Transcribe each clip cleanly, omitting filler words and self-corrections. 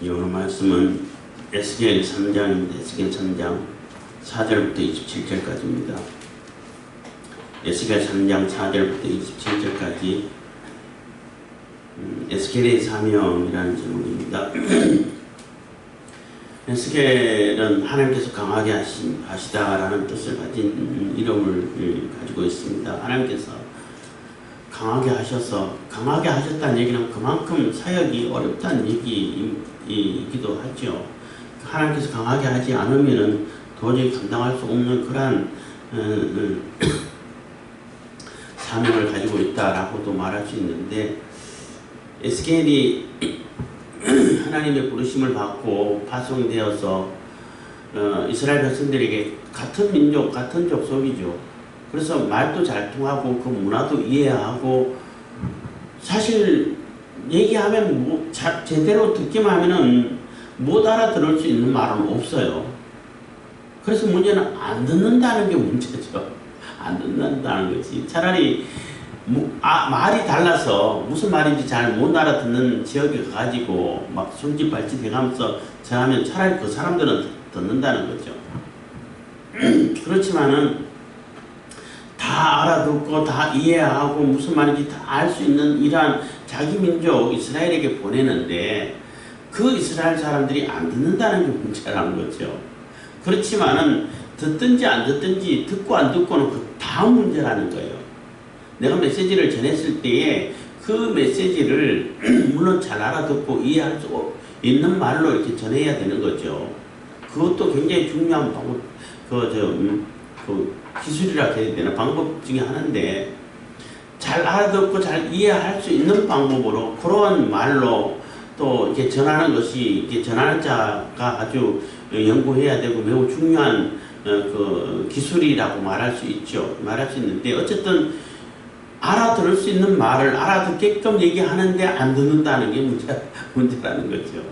오늘 말씀은 에스겔 3장입니다. 에스겔 3장 4절부터 27절까지입니다. 에스겔 3장 4절부터 27절까지 에스겔의 사명이라는 제목입니다. 에스겔은 하나님께서 강하게 하시다라는 뜻을 가진 이름을 가지고 있습니다. 하나님께서 강하게 하셨다는 얘기는 그만큼 사역이 어렵다는 얘기이기도 하죠. 하나님께서 강하게 하지 않으면 도저히 감당할 수 없는 그러한 사명을 가지고 있다라고도 말할 수 있는데, 에스겔이 하나님의 부르심을 받고 파송되어서 이스라엘 백성들에게 같은 민족, 같은 족속이죠. 그래서 말도 잘 통하고 그 문화도 이해하고, 사실 얘기하면 제대로 듣기만 하면은 못 알아들을 수 있는 말은 없어요. 그래서 문제는 안 듣는다는 게 문제죠. 안 듣는다는 거지. 차라리 말이 달라서 무슨 말인지 잘 못 알아듣는 지역에 가가지고 막 손짓발짓 해가면서 전하면 차라리 그 사람들은 듣는다는 거죠. 그렇지만은 다 알아듣고 다 이해하고 무슨 말인지 다 알 수 있는 이러한 자기 민족 이스라엘에게 보내는데, 그 이스라엘 사람들이 안 듣는다는 게 문제라는 거죠. 그렇지만은 듣든지 안 듣든지, 듣고 안 듣고는 그 다음 문제라는 거예요. 내가 메시지를 전했을 때에 그 메시지를 물론 잘 알아듣고 이해할 수 있는 말로 이렇게 전해야 되는 거죠. 그것도 굉장히 중요한 방법, 기술이라 해야 되나, 방법 중에 하나인데, 잘 알아듣고 잘 이해할 수 있는 방법으로 그런 말로 또 이렇게 전하는 것이, 이렇게 전하는 자가 아주 연구해야 되고 매우 중요한 그 기술이라고 말할 수 있죠. 말할 수 있는데, 어쨌든 알아들을 수 있는 말을 알아듣게끔 얘기하는데 안 듣는다는 게 문제라는 거죠.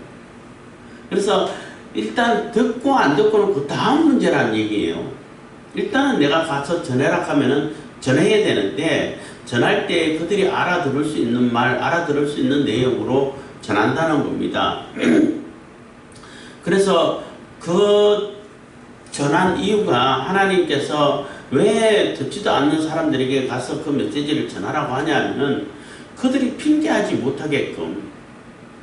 그래서 일단 듣고 안 듣고는 그 다음 문제라는 얘기예요. 일단은 내가 가서 전해라 하면은 전해야 되는데, 전할 때 그들이 알아들을 수 있는 말, 알아들을 수 있는 내용으로 전한다는 겁니다. 그래서 그 전한 이유가, 하나님께서 왜 듣지도 않는 사람들에게 가서 그 메시지를 전하라고 하냐면은, 그들이 핑계하지 못하게끔,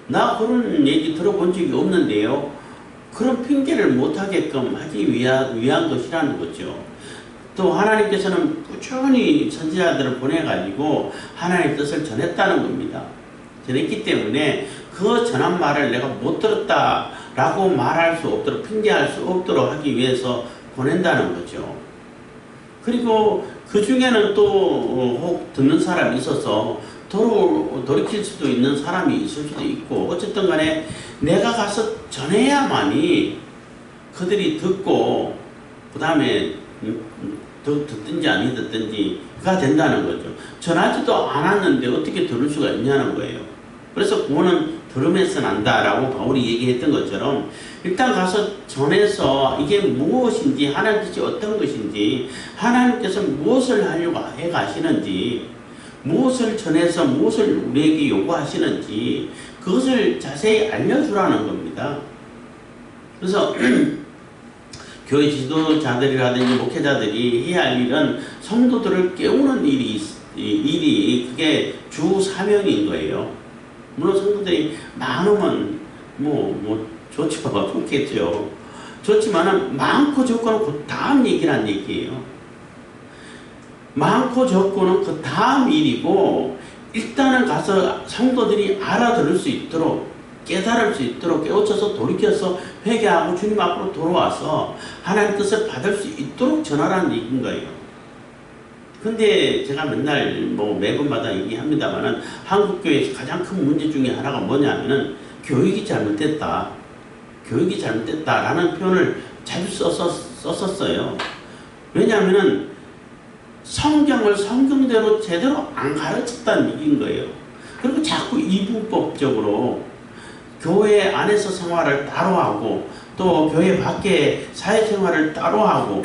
나 그런 얘기 들어본 적이 없는데요, 그런 핑계를 못하게끔 하기 위한 것이라는 거죠. 또 하나님께서는 꾸준히 선지자들을 보내가지고 하나님의 뜻을 전했다는 겁니다. 전했기 때문에 그 전한 말을 내가 못 들었다라고 말할 수 없도록, 핑계할 수 없도록 하기 위해서 보낸다는 거죠. 그리고 그 중에는 또 혹 듣는 사람이 있어서 돌이킬 수도 있는 사람이 있을 수도 있고, 어쨌든 간에 내가 가서 전해야만이 그들이 듣고 그 다음에 듣든지 안 듣든지가 된다는 거죠. 전하지도 않았는데 어떻게 들을 수가 있냐는 거예요. 그래서 구원은 들음에서 난다라고 바울이 얘기했던 것처럼, 일단 가서 전해서 이게 무엇인지, 하나님 뜻이 어떤 것인지, 하나님께서 무엇을 하려고 해 가시는지, 무엇을 전해서 무엇을 우리에게 요구하시는지, 그것을 자세히 알려주라는 겁니다. 그래서 교회 지도자들이라든지 목회자들이 해야 할 일은 성도들을 깨우는 일이 그게 주 사명인 거예요. 물론 성도들이 많으면 좋죠. 좋겠죠. 좋지만은 많고 적고는 그 다음 얘기란 얘기예요. 많고 적고는 그 다음 일이고, 일단은 가서 성도들이 알아들을 수 있도록, 깨달을 수 있도록, 깨우쳐서 돌이켜서 회개하고 주님 앞으로 돌아와서 하나님 뜻을 받을 수 있도록 전하라는 얘기인 거예요. 근데 제가 맨날 매번마다 얘기합니다만은, 한국교회에서 가장 큰 문제 중에 하나가 뭐냐면은 교육이 잘못됐다. 교육이 잘못됐다라는 표현을 자주 썼었어요. 왜냐하면은 성경을 성경대로 제대로 안 가르쳤다는 얘기인 거예요. 그리고 자꾸 이분법적으로 교회 안에서 생활을 따로 하고, 또 교회 밖에 사회생활을 따로 하고,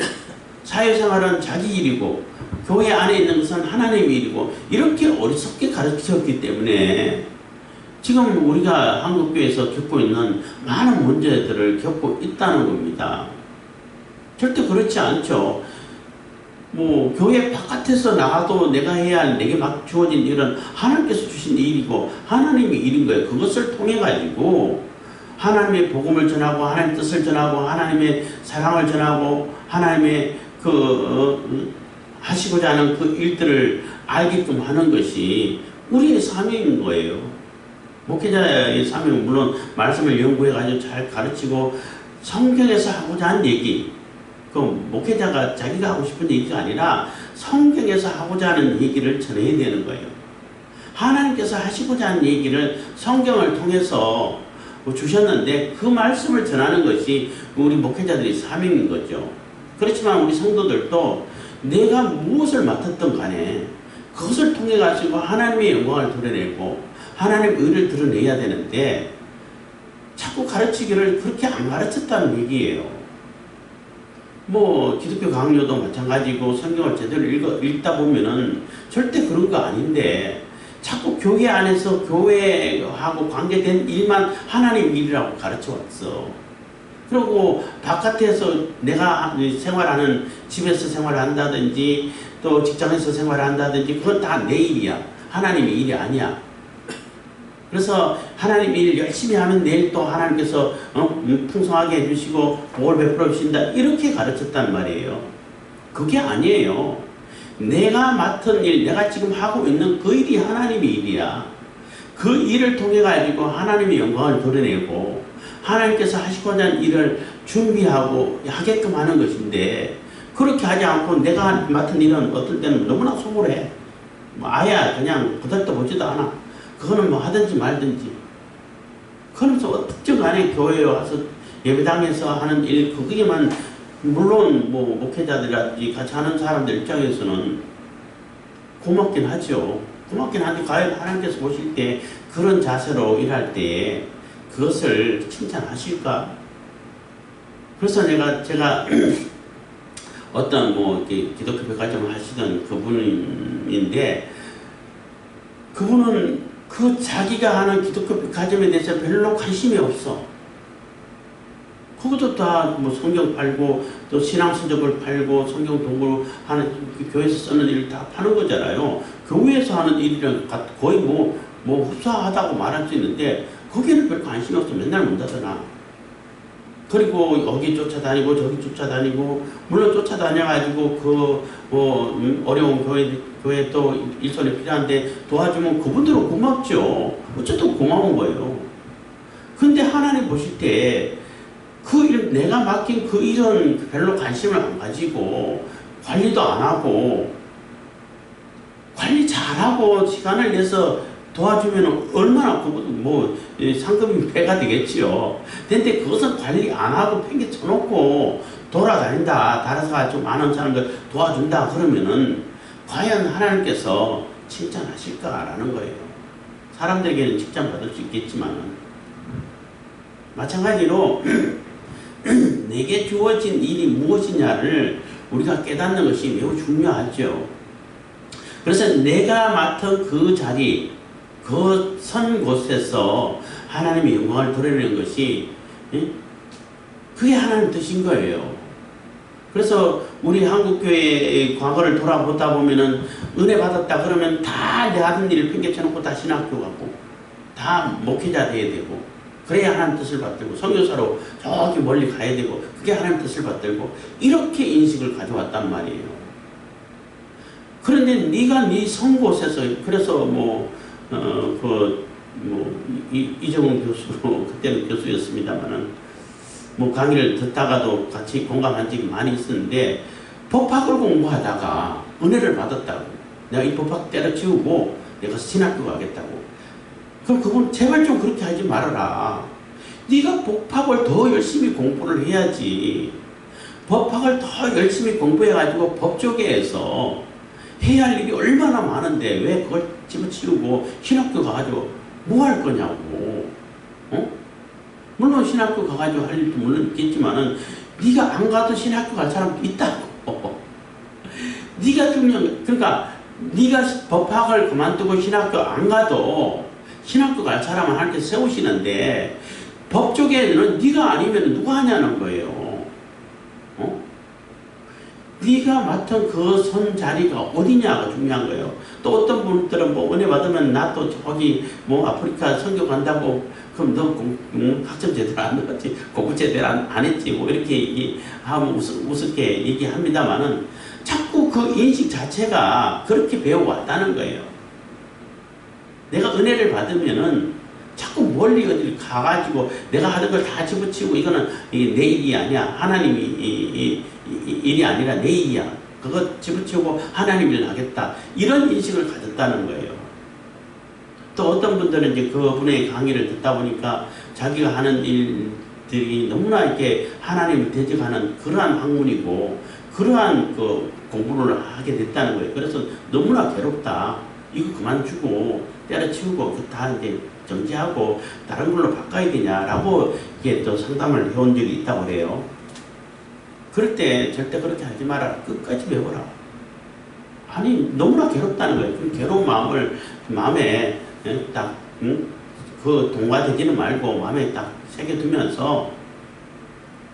사회생활은 자기 일이고 교회 안에 있는 것은 하나님의 일이고, 이렇게 어리석게 가르쳤기 때문에 지금 우리가 한국교회에서 겪고 있는 많은 문제들을 겪고 있다는 겁니다. 절대 그렇지 않죠. 뭐 교회 바깥에서 나가도 내가 해야 할 내게 막 주어진 일은 하나님께서 주신 일이고 하나님의 일인 거예요. 그것을 통해 가지고 하나님의 복음을 전하고 하나님의 뜻을 전하고 하나님의 사랑을 전하고 하나님의 하시고자 하는 그 일들을 알게끔 하는 것이 우리의 사명인 거예요. 목회자의 사명은 물론 말씀을 연구해 가지고 잘 가르치고 성경에서 하고자 하는 얘기, 그 목회자가 자기가 하고 싶은 얘기가 아니라 성경에서 하고자 하는 얘기를 전해야 되는 거예요. 하나님께서 하시고자 하는 얘기를 성경을 통해서 주셨는데 그 말씀을 전하는 것이 우리 목회자들의 사명인 거죠. 그렇지만 우리 성도들도 내가 무엇을 맡았던 간에 그것을 통해 가지고 하나님의 영광을 드러내고 하나님의 의를 드러내야 되는데 자꾸 가르치기를 그렇게 안 가르쳤다는 얘기예요. 뭐 기독교 강요도 마찬가지고 성경을 제대로 읽다 보면은 절대 그런 거 아닌데 자꾸 교회 안에서 교회하고 관계된 일만 하나님 일이라고 가르쳐 왔어. 그리고 바깥에서 내가 생활하는 집에서 생활한다든지 또 직장에서 생활한다든지 그건 다 내 일이야. 하나님의 일이 아니야. 그래서 하나님 일 열심히 하면 내일 또 하나님께서 풍성하게 해주시고 복을 베풀어 주신다 이렇게 가르쳤단 말이에요. 그게 아니에요. 내가 맡은 일, 내가 지금 하고 있는 그 일이 하나님의 일이야. 그 일을 통해 가지고 하나님의 영광을 드러내고 하나님께서 하시고자 하는 일을 준비하고 하게끔 하는 것인데 그렇게 하지 않고 내가 맡은 일은 어떨 때는 너무나 소홀해. 뭐 아예 그냥 보달도 보지도 않아. 그거는 뭐 하든지 말든지. 그러면서 어떻게 간에 교회에 와서 예배당에서 하는 일, 그게만 물론 뭐 목회자들이라든지 같이 하는 사람들 입장에서는 고맙긴 하죠. 고맙긴 한데 과연 하나님께서 보실 때 그런 자세로 일할 때에 그것을 칭찬하실까? 그래서 제가 어떤 뭐 기독교 백화점을 하시던 그분인데 그분은 그 자기가 하는 기독교 백화점에 대해서 별로 관심이 없어. 그것도 다 뭐 성경 팔고 또 신앙서적을 팔고 성경 동굴 하는 교회에서 쓰는 일을 다 파는 거잖아요. 교회에서 하는 일이랑 거의 뭐 흡사하다고 말할 수 있는데 거기에는 별 관심이 없어. 맨날 문 닫아놔. 그리고 여기 쫓아다니고 저기 쫓아다니고 물론 쫓아다녀가지고 어려운 교회 또 일손이 필요한데 도와주면 그분들은 고맙죠. 어쨌든 고마운 거예요. 근데 하나님 보실 때 그 일, 내가 맡긴 그 일은 별로 관심을 안 가지고 관리도 안 하고 관리 잘하고 시간을 내서 도와주면 얼마나 뭐 상금이 배가 되겠지요. 근데 그것은 관리 안 하고 팽개 쳐놓고 돌아다닌다. 다른 좀 많은 사람들 도와준다. 그러면은 과연 하나님께서 칭찬하실까라는 거예요. 사람들에게는 칭찬받을 수 있겠지만 마찬가지로 내게 주어진 일이 무엇이냐를 우리가 깨닫는 것이 매우 중요하죠. 그래서 내가 맡은 그 자리, 그 선 곳에서 하나님의 영광을 드러내는 것이 그게 하나님 뜻인 거예요. 그래서 우리 한국교회의 과거를 돌아보다 보면은 은혜 받았다 그러면 다 내 하던 일을 팽개쳐놓고 다 신학교 가고 다 목회자 돼야 되고 그래야 하나님 뜻을 받들고 선교사로 저기 멀리 가야 되고 그게 하나님 뜻을 받들고 이렇게 인식을 가져왔단 말이에요. 그런데 네가 네 선 곳에서 그래서 이정훈 교수로 그때는 교수였습니다만은 뭐 강의를 듣다가도 같이 공감한 적이 많이 있었는데 법학을 공부하다가 은혜를 받았다고. 내가 이 법학 때려치우고 내가 신학교 가겠다고. 그럼 그분 제발 좀 그렇게 하지 말아라. 네가 법학을 더 열심히 공부를 해야지. 법학을 더 열심히 공부해가지고 법조계에서 해야 할 일이 얼마나 많은데 왜 그걸 집어치우고 신학교 가가지고 뭐 할 거냐고. 물론 신학교 가가지고 할 일도 물론 있겠지만은 네가 안 가도 신학교 갈 사람도 있다고. 네가 그러니까 네가 법학을 그만두고 신학교 안 가도 신학교 갈 사람은 하나님께 세우시는데 법조계는 네가 아니면 누가 하냐는 거예요. 네가 맡은 그 선 자리가 어디냐가 중요한 거예요. 또 어떤 분들은 뭐 은혜 받으면 나 또 저기 뭐 아프리카 선교 간다고 그럼 너 학점 제대로 안 나왔지, 공부 제대로 안 했지, 뭐 이렇게 얘기하면 우습게 얘기합니다만은 자꾸 그 인식 자체가 그렇게 배워왔다는 거예요. 내가 은혜를 받으면은 자꾸 멀리 어딜 가가지고 내가 하는 걸 다 집어치우고 이거는 내 일이 아니야. 하나님이 일이 아니라 내 일이야. 그거 집어치우고 하나님 일 하겠다. 이런 인식을 가졌다는 거예요. 또 어떤 분들은 이제 그분의 강의를 듣다 보니까 자기가 하는 일들이 너무나 이렇게 하나님을 대적하는 그러한 학문이고 그러한 그 공부를 하게 됐다는 거예요. 그래서 너무나 괴롭다. 이거 그만두고 때려치우고 그 다 이제 정지하고 다른 걸로 바꿔야 되냐라고 이게 또 상담을 해온 적이 있다고 해요. 그럴 때 절대 그렇게 하지 마라. 끝까지 배워라. 아니 너무나 괴롭다는 거예요. 그 괴로운 마음을 마음에 딱 그 동화되지는 말고 마음에 딱 새겨두면서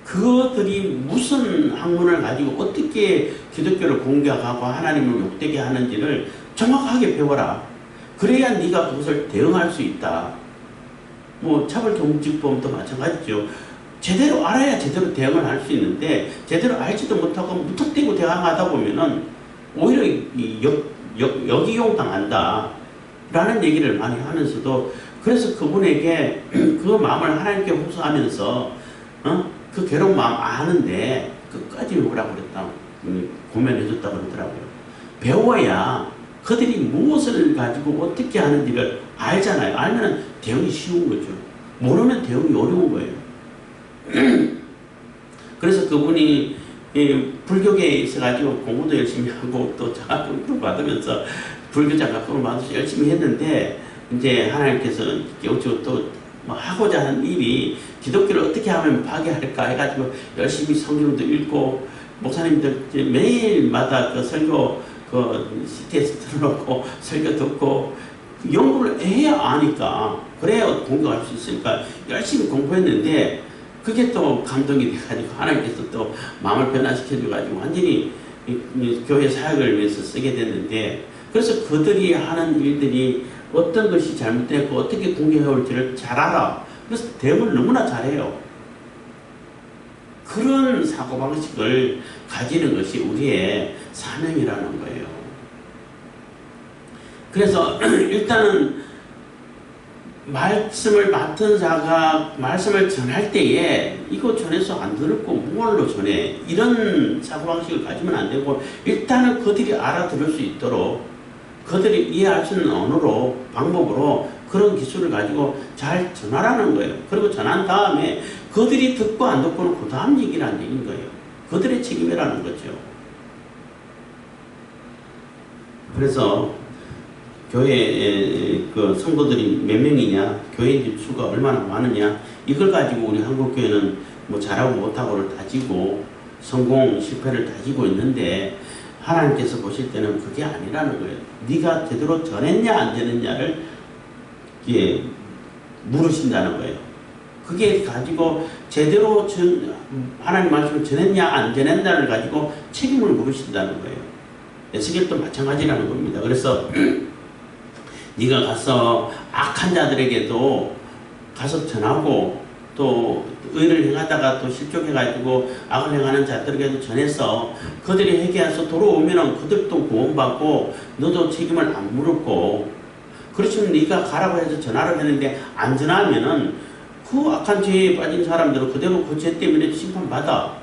그것들이 무슨 학문을 가지고 어떻게 기독교를 공격하고 하나님을 욕되게 하는지를 정확하게 배워라. 그래야 네가 그것을 대응할 수 있다. 뭐 차별경직범도 마찬가지죠. 제대로 알아야 제대로 대응을 할 수 있는데 제대로 알지도 못하고 무턱대고 대응하다 보면은 오히려 역이용 당한다 라는 얘기를 많이 하면서도 그래서 그분에게 그 마음을 하나님께 호소하면서 그 괴로운 마음 아는데 끝까지 오라고 그랬다 고면해 줬다고 그러더라고요. 배워야 그들이 무엇을 가지고 어떻게 하는지를 알잖아요. 알면 대응이 쉬운 거죠. 모르면 대응이 어려운 거예요. 그래서 그분이 불교계에 있어가지고 공부도 열심히 하고 또 장학금도 받으면서 불교 장학금을 받아서 열심히 했는데 이제 하나님께서 깨우치고 또 뭐 하고자 하는 일이 기독교를 어떻게 하면 파괴할까 해가지고 열심히 성경도 읽고 목사님들 매일마다 그 설교 그 CTS 틀어놓고 설교 듣고 연구를 해야 아니까 그래야 공부할 수 있으니까 열심히 공부했는데 그게 또 감동이 돼가지고 하나님께서 또 마음을 변화시켜줘가지고 완전히 이 교회 사역을 위해서 쓰게 됐는데 그래서 그들이 하는 일들이 어떤 것이 잘못되고 어떻게 공격해올지를 잘 알아. 그래서 대응을 너무나 잘해요. 그런 사고방식을 가지는 것이 우리의 사명이라는 거예요. 그래서 일단은 말씀을 맡은 자가 말씀을 전할 때에 이거 전해서 안 들었고 무얼로 전해 이런 사고방식을 가지면 안 되고 일단은 그들이 알아들을 수 있도록 그들이 이해할 수 있는 언어로 방법으로 그런 기술을 가지고 잘 전하라는 거예요. 그리고 전한 다음에 그들이 듣고 안 듣고는 그 다음 얘기라는 얘기인 거예요. 그들의 책임이라는 거죠. 그래서 교회 그 성도들이 몇 명이냐, 교회인들 수가 얼마나 많으냐, 이걸 가지고 우리 한국교회는 뭐 잘하고 못하고를 따지고 성공 실패를 따지고 있는데 하나님께서 보실 때는 그게 아니라는 거예요. 네가 제대로 전했냐 안 전했냐를 물으신다는 거예요. 그게 가지고 제대로 하나님 말씀을 전했냐 안 전했냐를 가지고 책임을 물으신다는 거예요. 에스겔도 마찬가지라는 겁니다. 그래서 네가 가서 악한 자들에게도 가서 전하고 또 의를 행하다가 또 실족해가지고 악을 행하는 자들에게도 전해서 그들이 회개해서 돌아오면은 그들도 구원받고 너도 책임을 안 물었고 그렇지만 네가 가라고 해서 전하라고 했는데 안 전하면은 그 악한 죄에 빠진 사람들은 그대로 그 죄 때문에 심판받아.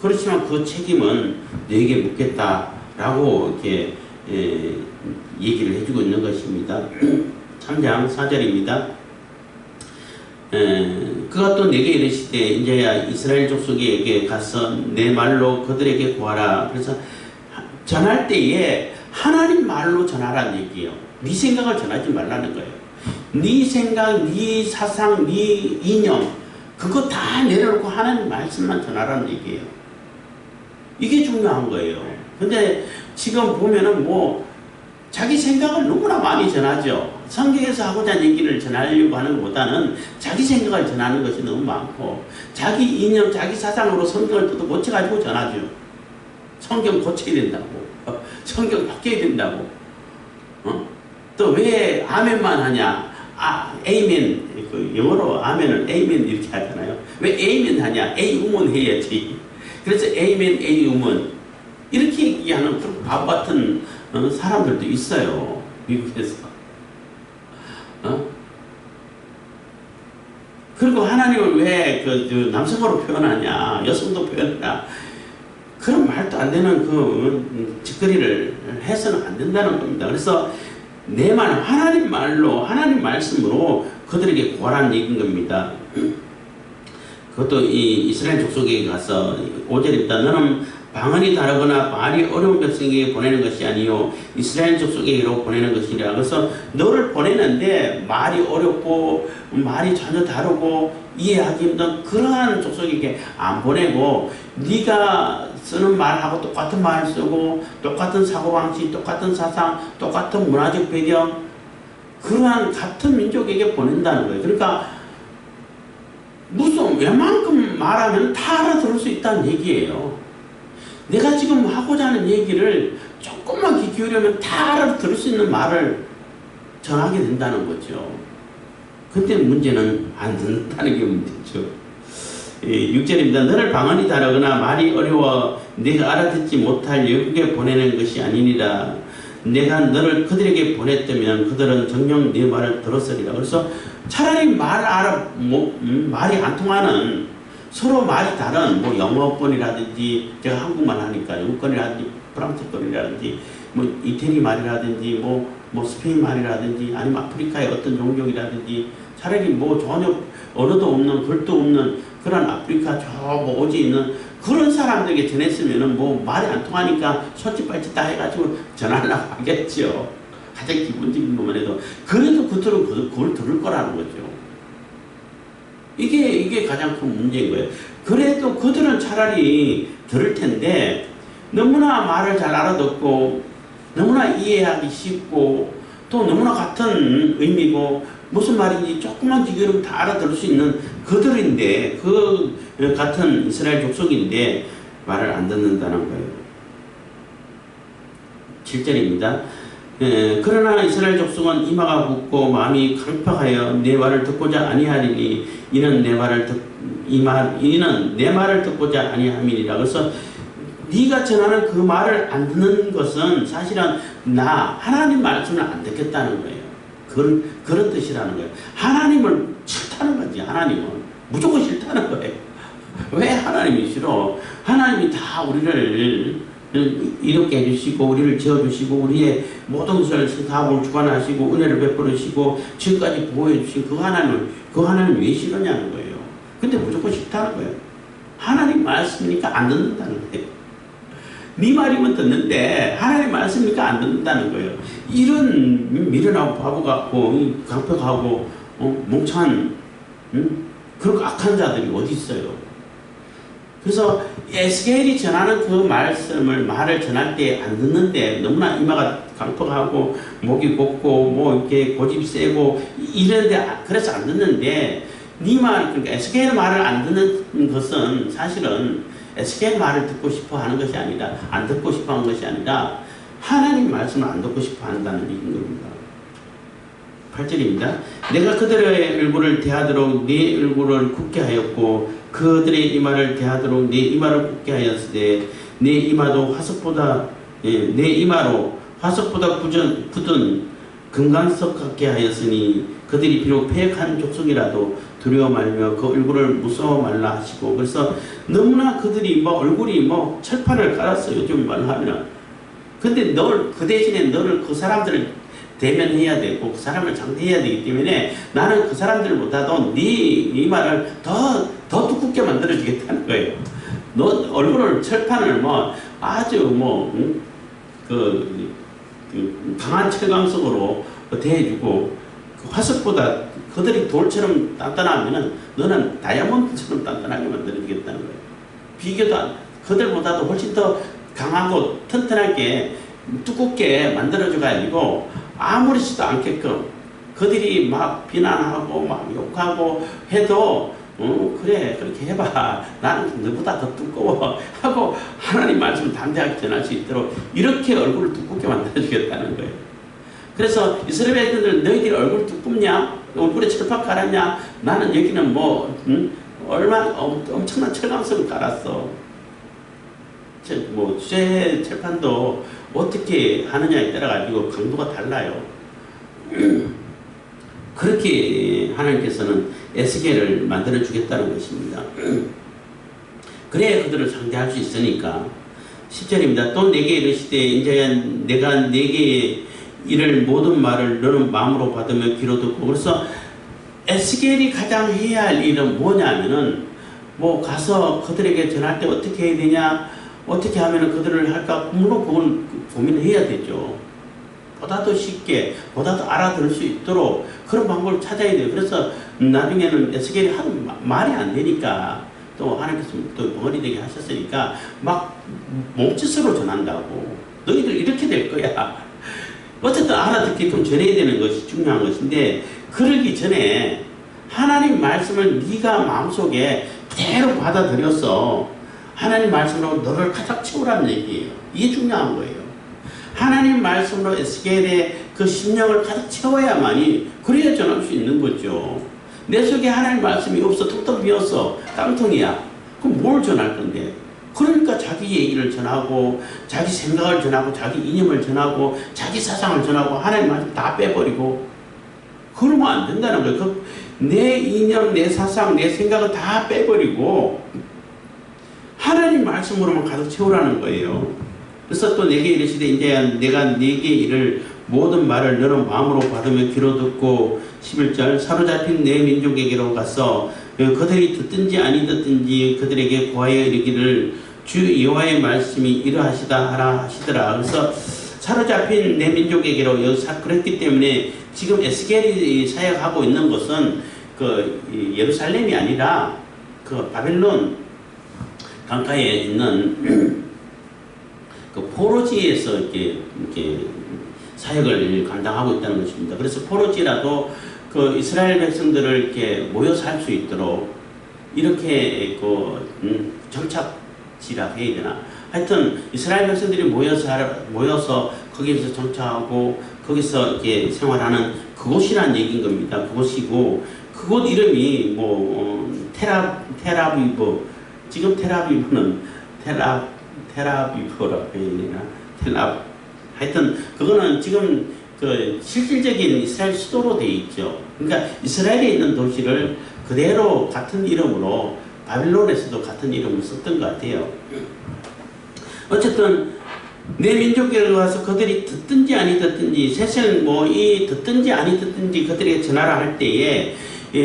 그렇지만 그 책임은 너에게 묻겠다라고 이렇게 얘기를 해주고 있는 것입니다. 3장 4절입니다. 그가 또 내게 이르시되 이제야 이스라엘 족속에게 가서 내 말로 그들에게 구하라. 그래서 전할 때에 하나님 말로 전하라는 얘기예요. 네 생각을 전하지 말라는 거예요. 네 생각, 네 사상, 네 이념 그거 다 내려놓고 하나님 말씀만 전하라는 얘기예요. 이게 중요한 거예요. 근데 지금 보면은 뭐 자기 생각을 너무나 많이 전하죠. 성경에서 하고자 하는 얘기를 전하려고 하는 것보다는 자기 생각을 전하는 것이 너무 많고 자기 이념, 자기 사상으로 성경을 또 고쳐가지고 전하죠. 성경 고쳐야 된다고. 성경 바뀌어야 된다고. 또 왜 아멘만 하냐? 에이멘. 그 영어로 아멘을 에이멘 이렇게 하잖아요. 왜 에이멘 하냐? 에이 우먼 해야지. 그래서 에이멘, 에이 우먼. 이렇게 얘기하는 그런 바보 같은 사람들도 있어요. 미국에서. 그리고 하나님을 왜 그 남성으로 표현하냐, 여성도 표현하냐, 그런 말도 안 되는 그 짓거리를 해서는 안 된다는 겁니다. 그래서 내 말, 하나님 말로, 하나님 말씀으로 그들에게 고하라는 얘기인 겁니다. 그것도 이 이스라엘 족속에게 가서 5절입니다. 너는 방언이 다르거나 말이 어려운 백성에게 보내는 것이 아니요 이스라엘 족속에게로 보내는 것이라. 그래서 너를 보내는데 말이 어렵고 말이 전혀 다르고 이해하기 힘든 그러한 족속에게 안 보내고 네가 쓰는 말하고 똑같은 말을 쓰고 똑같은 사고방식, 똑같은 사상, 똑같은 문화적 배경 그러한 같은 민족에게 보낸다는 거예요. 그러니까 무슨 웬만큼 말하면 다 알아들을 수 있다는 얘기예요. 내가 지금 하고자 하는 얘기를 조금만 귀 기울이면 다 알아들을 수 있는 말을 전하게 된다는 거죠. 근데 문제는 안 듣는다는 게 문제죠. 6절입니다. 너를 방언이 다르거나 말이 어려워 내가 알아듣지 못할 영국에 보내는 것이 아니니라. 내가 너를 그들에게 보냈다면 그들은 정녕 네 말을 들었으리라. 그래서 차라리 말이 안 통하는 서로 말이 다른 뭐 영어권이라든지 제가 한국말 하니까 영어권이라든지 프랑스권이라든지 뭐 이태리 말이라든지 뭐 스페인 말이라든지 아니면 아프리카의 어떤 종족이라든지 차라리 뭐 전혀 언어도 없는 글도 없는 그런 아프리카 저 뭐 어디 있는 그런 사람들에게 전했으면은 뭐 말이 안 통하니까 손짓발짓 다 해가지고 전하려고 하겠죠. 가장 기본적인 것만 해도 그래도 그들은 그걸 들을 거라는 거죠. 이게 가장 큰 문제인 거예요. 그래도 그들은 차라리 들을 텐데 너무나 말을 잘 알아듣고 너무나 이해하기 쉽고 또 너무나 같은 의미고 무슨 말인지 조금만 지금 다 알아들을 수 있는 그들인데 그 같은 이스라엘 족속인데 말을 안 듣는다는 거예요. 7절입니다. 그러나 이스라엘 족속은 이마가 굳고 마음이 강팍하여 내 말을 듣고자 아니하리니 이는 내 말을 듣고자 아니함이니라. 그래서 네가 전하는 그 말을 안 듣는 것은 사실은 하나님 말씀을 안 듣겠다는 거예요. 그런 뜻이라는 거예요. 하나님을 싫다는 거지. 하나님은 무조건 싫다는 거예요. 왜 하나님이 싫어? 하나님이 다 우리를 이롭게 해주시고 우리를 지어주시고 우리의 모든 것을 사업을 주관하시고 은혜를 베풀으시고 지금까지 보호해주신 그 하나님을 왜 싫으냐는 거예요. 근데 무조건 싫다는 거예요. 하나님 말씀이니까 안 듣는다는 거예요. 네 말이면 듣는데 하나님 말씀이니까 안 듣는다는 거예요. 이런 미련하고 바보 같고 강팍하고 멍청한 그런 악한 자들이 어디 있어요. 그래서 에스겔이 전하는 그 말을 전할 때 안 듣는데 너무나 이마가 강팍하고 목이 곱고 뭐 이렇게 고집이 세고 이런데 그래서 안 듣는데 그러니까 에스겔의 말을 안 듣는 것은 사실은 에스겔 말을 듣고 싶어 하는 것이 아니라 안 듣고 싶어 하는 것이 아니라 하나님 말씀을 안 듣고 싶어 한다는 얘기인 겁니다. 8절입니다. 내가 그들의 얼굴을 대하도록 네 얼굴을 굳게 하였고 그들의 이마를 대하도록 네 이마를 굳게 하였으되 네 이마로 화석보다 굳은 금강석 같게 하였으니 그들이 비록 패역한 족속이라도 두려워 말며 그 얼굴을 무서워 말라 하시고. 그래서 너무나 그들이 얼굴이 철판을 깔았어요. 요즘 말로 하면. 근데 그 대신에 너를 그 사람들을 대면해야 되고 그 사람을 상대해야 되기 때문에 나는 그 사람들보다도 네 이마를 더 두껍게 만들어주겠다는 거예요. 너 얼굴을 철판을 아주 강한 철강석으로 대해주고 그 화석보다 그들이 돌처럼 단단하면은 너는 다이아몬드처럼 단단하게 만들어주겠다는 거예요. 비교도 그들보다도 훨씬 더 강하고 튼튼하게 두껍게 만들어줘가지고 아무렇지도 않게끔 그들이 막 비난하고 막 욕하고 해도 그래 그렇게 해봐 나는 너보다 더 두꺼워 하고 하나님 말씀을 담대하게 전할 수 있도록 이렇게 얼굴을 두껍게 만들어주겠다는 거예요. 그래서 이스라엘 백성들 너희들이 얼굴 두껍냐? 얼굴에 철판 깔았냐? 나는 여기는 뭐 엄청난 철강성을 깔았어. 뭐 쇠 철판도 어떻게 하느냐에 따라 가지고 강도가 달라요. 그렇게 하나님께서는 에스겔을 만들어 주겠다는 것입니다. 그래야 그들을 상대할 수 있으니까. 10절입니다. 또 내게 이르시되 인자야 내가 내게 이를 모든 말을 너는 마음으로 받으며 귀로 듣고. 그래서 에스겔이 가장 해야 할 일은 뭐냐면은 뭐 가서 그들에게 전할 때 어떻게 해야 되냐, 어떻게 하면 그들을 할까, 물론 그걸 고민을 해야 되죠. 보다 더 쉽게, 보다 더 알아들을 수 있도록 그런 방법을 찾아야 돼요. 그래서 나중에는 에스겔이 하도 말이 안 되니까 또 하나님께서 또 벙어리 되게 하셨으니까 막 몸짓으로 전한다고. 너희들 이렇게 될 거야. 어쨌든 알아듣게끔 전해야 되는 것이 중요한 것인데, 그러기 전에 하나님 말씀을 네가 마음속에 그대로 받아들여서 하나님 말씀으로 너를 가득 채우라는 얘기예요. 이게 중요한 거예요. 하나님 말씀으로 에스겔의 그 심령을 가득 채워야만이 그래야 전할 수 있는 거죠. 내 속에 하나님 말씀이 없어 텅텅 비었어 깡통이야. 그럼 뭘 전할 건데? 그러니까 자기 얘기를 전하고 자기 생각을 전하고 자기 이념을 전하고 자기 사상을 전하고 하나님 말씀 다 빼버리고 그러면 안 된다는 거예요. 내 이념, 내 사상, 내 생각을 다 빼버리고 하나님 말씀으로만 가득 채우라는 거예요. 그래서 또 내게 이르시되 이제 내가 네게 이를 모든 말을 너는 마음으로 받으며 귀로 듣고 11절 사로잡힌 내 민족에게로 가서 그들이 듣든지 아니 듣든지 그들에게 고하여 이르기를 주 여호와의 말씀이 이러하시다 하라 하시더라. 그래서 사로잡힌 내 민족에게로 그랬기 때문에 지금 에스겔이 사역하고 있는 것은 그 예루살렘이 아니라 그 바벨론 강가에 있는 그 포로지에서 이렇게 사역을 감당하고 있다는 것입니다. 그래서 포로지라도 그 이스라엘 백성들을 이렇게 모여서 할 수 있도록 이렇게 그 정착지라 해야 되나? 하여튼 이스라엘 백성들이 모여서 거기에서 정착하고 거기서 이렇게 생활하는 그곳이란 얘기인 겁니다. 그곳이고 그곳 이름이 뭐 테라비브, 지금 테라비브는 테라비브라고 해야 되나? 하여튼 그거는 지금 그 실질적인 이스라엘 수도로 되어 있죠. 그러니까 이스라엘에 있는 도시를 그대로 같은 이름으로 바빌론에서도 같은 이름을 썼던 것 같아요. 어쨌든 내 민족에게 와서 그들이 듣든지 아니 듣든지 세상 이 듣든지 아니 듣든지 그들에게 전하라 할 때에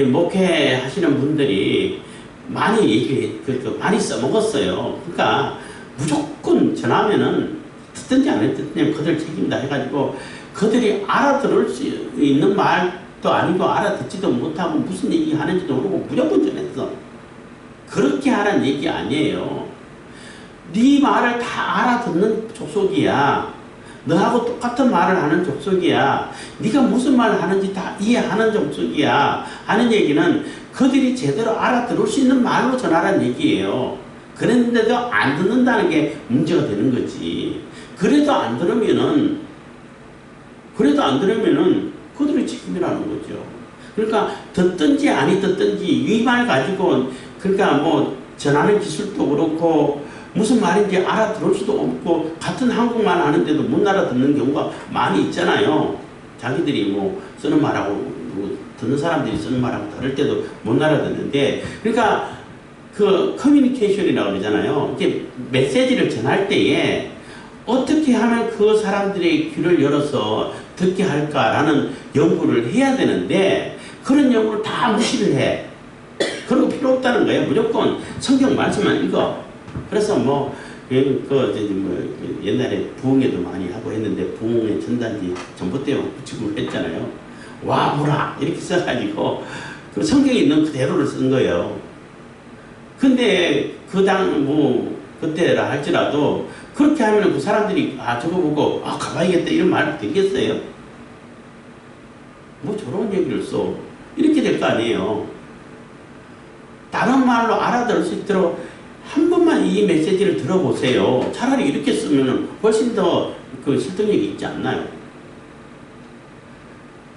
목회하시는 분들이 많이 많이 써먹었어요. 그러니까 무조건 전하면은 듣든지 안 듣든지 그들 책임다 해가지고 그들이 알아들을 수 있는 말도 아니고 알아듣지도 못하고 무슨 얘기 하는지도 모르고 무조건 전했어. 그렇게 하라는 얘기 아니에요. 네 말을 다 알아듣는 족속이야. 너하고 똑같은 말을 하는 족속이야. 네가 무슨 말을 하는지 다 이해하는 족속이야. 하는 얘기는 그들이 제대로 알아들을 수 있는 말로 전하라는 얘기예요. 그랬는데도 안 듣는다는 게 문제가 되는 거지. 그래도 안 들으면은 그들의 책임이라는 거죠. 그러니까 듣든지 아니 듣든지 이 말 가지고 그러니까 뭐 전하는 기술도 그렇고 무슨 말인지 알아들을 수도 없고 같은 한국말 하는데도 못 알아듣는 경우가 많이 있잖아요. 자기들이 뭐 쓰는 말하고 듣는 사람들이 쓰는 말하고 다를 때도 못 알아듣는데, 그러니까 그 커뮤니케이션이라고 그러잖아요. 이게 메시지를 전할 때에 어떻게 하면 그 사람들의 귀를 열어서 듣게 할까라는 연구를 해야 되는데 그런 연구를 다 무시를 해. 그런 거 필요 없다는 거예요. 무조건 성경 말씀만 읽어. 그래서 옛날에 부흥회도 많이 하고 했는데 부흥회 전단지 전봇대만 붙이고 했잖아요. 와 보라 이렇게 써가지고 그 성경에 있는 그대로를 쓴 거예요. 근데 그때라 할지라도 그렇게 하면 그 사람들이 저거 보고 가봐야겠다 이런 말 되겠어요? 뭐 저런 얘기를 써. 이렇게 될 거 아니에요. 다른 말로 알아들을 수 있도록 한 번만 이 메시지를 들어보세요. 차라리 이렇게 쓰면 훨씬 더 그 설득력이 있지 않나요?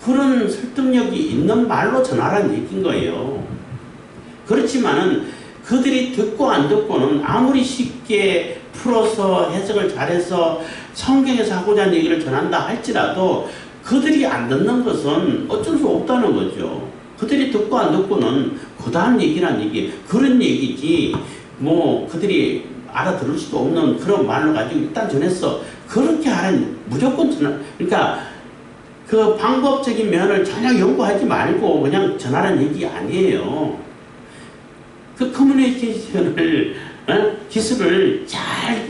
그런 설득력이 있는 말로 전하라는 얘기인 거예요. 그렇지만은 그들이 듣고 안 듣고는 아무리 쉽게 풀어서 해석을 잘해서 성경에서 하고자 하는 얘기를 전한다 할지라도 그들이 안 듣는 것은 어쩔 수 없다는 거죠. 그들이 듣고 안 듣고는 그 다음 얘기란 얘기, 그런 얘기지 뭐 그들이 알아들을 수도 없는 그런 말로 가지고 일단 전했어. 그렇게 하는 무조건 전하, 그러니까 그 방법적인 면을 전혀 연구하지 말고 그냥 전하라는 얘기 아니에요. 그 커뮤니케이션을 기술을 잘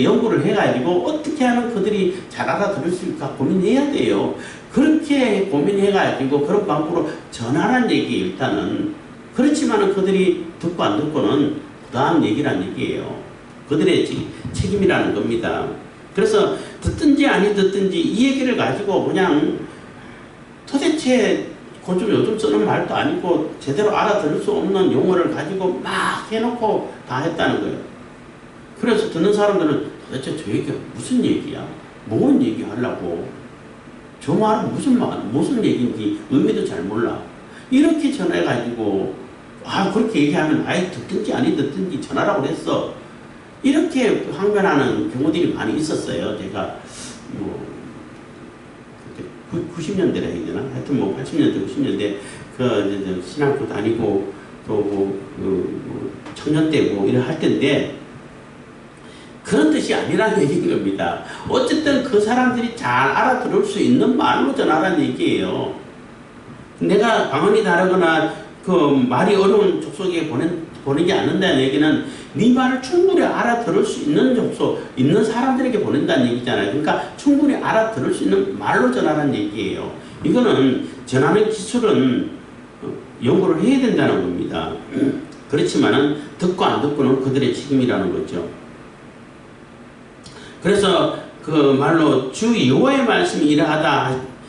연구를 해가지고 어떻게 하면 그들이 잘 알아들을 수 있을까 고민해야 돼요. 그렇게 고민해가지고 그런 방법으로 전하라는 얘기 일단은. 그렇지만은 그들이 듣고 안 듣고는 그 다음 얘기란 얘기예요. 그들의 책임이라는 겁니다. 그래서 듣든지 아니 듣든지 이 얘기를 가지고 그냥 도대체 요즘 쓰는 말도 아니고 제대로 알아들을 수 없는 용어를 가지고 막 해놓고 다 했다는 거예요. 그래서 듣는 사람들은 도대체 저 얘기가 무슨 얘기야? 뭔 얘기 하려고? 저 말은 무슨 얘기인지 의미도 잘 몰라. 이렇게 전해가지고 그렇게 얘기하면 아예 듣든지 아니 듣든지 전하라고 그랬어. 이렇게 항변하는 경우들이 많이 있었어요. 제가 뭐 90년대라 해야 되나? 하여튼 뭐 80년대, 90년대 그 신학교 다니고 또 청년 때고 이런 할 텐데 그런 뜻이 아니라는 얘기인 겁니다. 어쨌든 그 사람들이 잘 알아들을 수 있는 말로 전하라는 얘기예요. 내가 방언이 다르거나 그 말이 어려운 족속에 보내지 않는다는 얘기는 네 말을 충분히 알아들을 수 있는 족속, 있는 사람들에게 보낸다는 얘기잖아요. 그러니까 충분히 알아들을 수 있는 말로 전하라는 얘기예요. 이거는 전하는 기술은 연구를 해야 된다는 겁니다. 그렇지만은 듣고 안 듣고는 그들의 책임이라는 거죠. 그래서 그 말로 주 여호와의 말씀이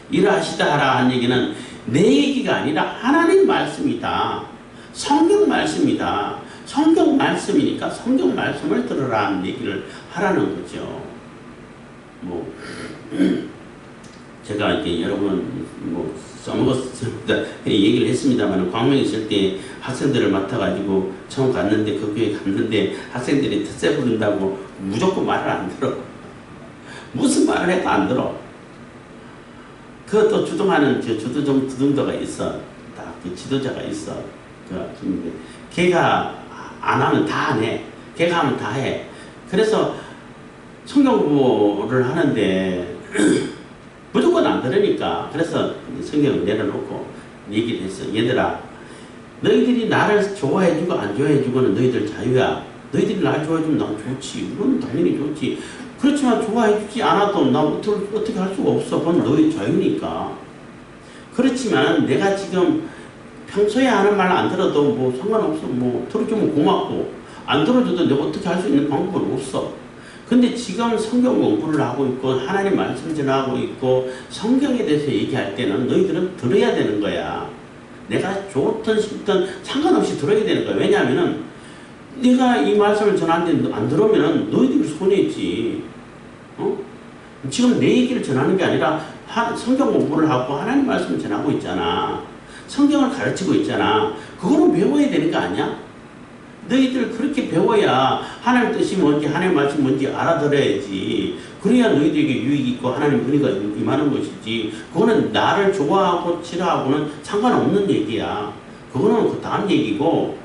이러하시다 하라 한 얘기는 내 얘기가 아니라 하나님 말씀이다. 성경 말씀이다. 성경 말씀이니까 성경 말씀을 들으라는 얘기를 하라는 거죠. 뭐 제가 이렇게 여러분 써먹었습니다. 얘기를 했습니다만 광명에 있을 때 학생들을 맡아가지고 처음 갔는데 그 교회 갔는데 학생들이 텃세 부른다고 무조건 말을 안 들어. 무슨 말을 해도 안 들어. 그것도 주동하는 주동도가 있어. 딱 그 지도자가 있어. 걔가 안 하면 다 안 해. 걔가 하면 다 해. 그래서 성경 공부를 하는데 무조건 안 들으니까 그래서 성경을 내려놓고 얘기를 했어. 얘들아, 너희들이 나를 좋아해주고 안 좋아해주고는 너희들 자유야. 너희들이 나를 좋아해주면 난 좋지. 그건 당연히 좋지. 그렇지만 좋아해주지 않아도 나 어떻게 할 수가 없어. 그건 너희 자유니까. 그렇지만 내가 지금 평소에 하는 말 안 들어도 뭐 상관없어. 뭐 들어주면 고맙고 안 들어줘도 내가 어떻게 할 수 있는 방법은 없어. 근데 지금 성경 공부를 하고 있고 하나님 말씀 전하고 있고 성경에 대해서 얘기할 때는 너희들은 들어야 되는 거야. 내가 좋든 싫든 상관없이 들어야 되는 거야. 왜냐하면은 네가 이 말씀을 전하는데 안 들으면은 너희들이 손해지. 지금 내 얘기를 전하는 게 아니라 성경 공부를 하고 하나님 말씀을 전하고 있잖아. 성경을 가르치고 있잖아. 그거는 배워야 되는 거 아니야? 너희들 그렇게 배워야 하나님 뜻이 뭔지 하나님 말씀이 뭔지 알아들어야지. 그래야 너희들에게 유익이 있고 하나님 은혜가 임하는 것이지. 그거는 나를 좋아하고 싫어하고는 상관없는 얘기야. 그거는 그 다음 얘기고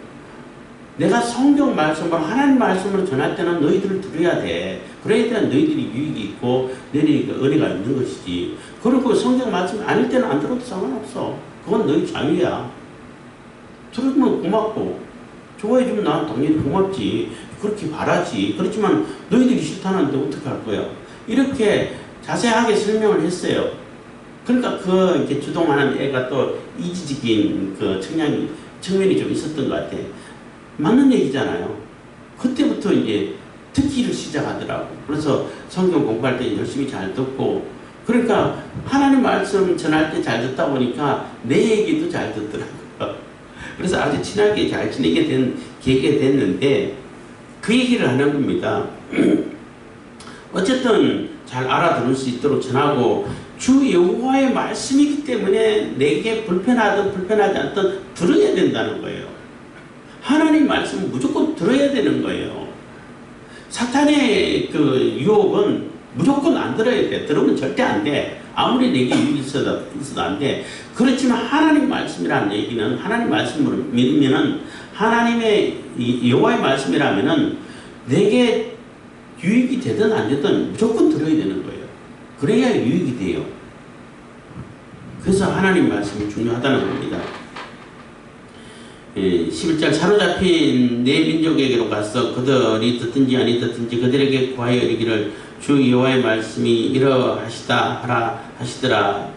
내가 성경 말씀을 하나님 말씀을 전할 때는 너희들을 들어야 돼. 그래야 되는 너희들이 유익이 있고 너희들이 은혜가 있는 것이지. 그리고 성경 말씀 아닐 때는 안 들어도 상관없어. 그건 너희 자유야. 들으면 고맙고 좋아해주면 난 당연히 고맙지. 그렇게 바라지. 그렇지만 너희들이 싫다는데 어떻게 할 거야. 이렇게 자세하게 설명을 했어요. 그러니까 이렇게 주동하는 애가 또 이지적인 그 측면이 좀 있었던 것 같아. 맞는 얘기잖아요. 그때부터 이제 듣기를 시작하더라고. 그래서 성경 공부할 때 열심히 잘 듣고 그러니까 하나님 말씀 전할 때 잘 듣다 보니까 내 얘기도 잘 듣더라고요. 그래서 아주 친하게 잘 지내게 된 계기가 됐는데 그 얘기를 하는 겁니다. 어쨌든 잘 알아들을 수 있도록 전하고 주 여호와의 말씀이기 때문에 내게 불편하든 불편하지 않든 들어야 된다는 거예요. 하나님 말씀은 무조건 들어야 되는 거예요. 사탄의 그 유혹은 무조건 안 들어야 돼. 들으면 절대 안 돼. 아무리 내게 유익이 있어도 안 돼. 그렇지만 하나님 말씀이라는 얘기는 하나님 말씀을 믿으면은 하나님의 여호와의 말씀이라면은 내게 유익이 되든 안 되든 무조건 들어야 되는 거예요. 그래야 유익이 돼요. 그래서 하나님 말씀이 중요하다는 겁니다. 11절 사로잡힌 내 민족에게로 가서 그들이 듣든지 아니 듣든지 그들에게 구하여 이르기를 주 여호와의 말씀이 이러하시다 하라 하시더라.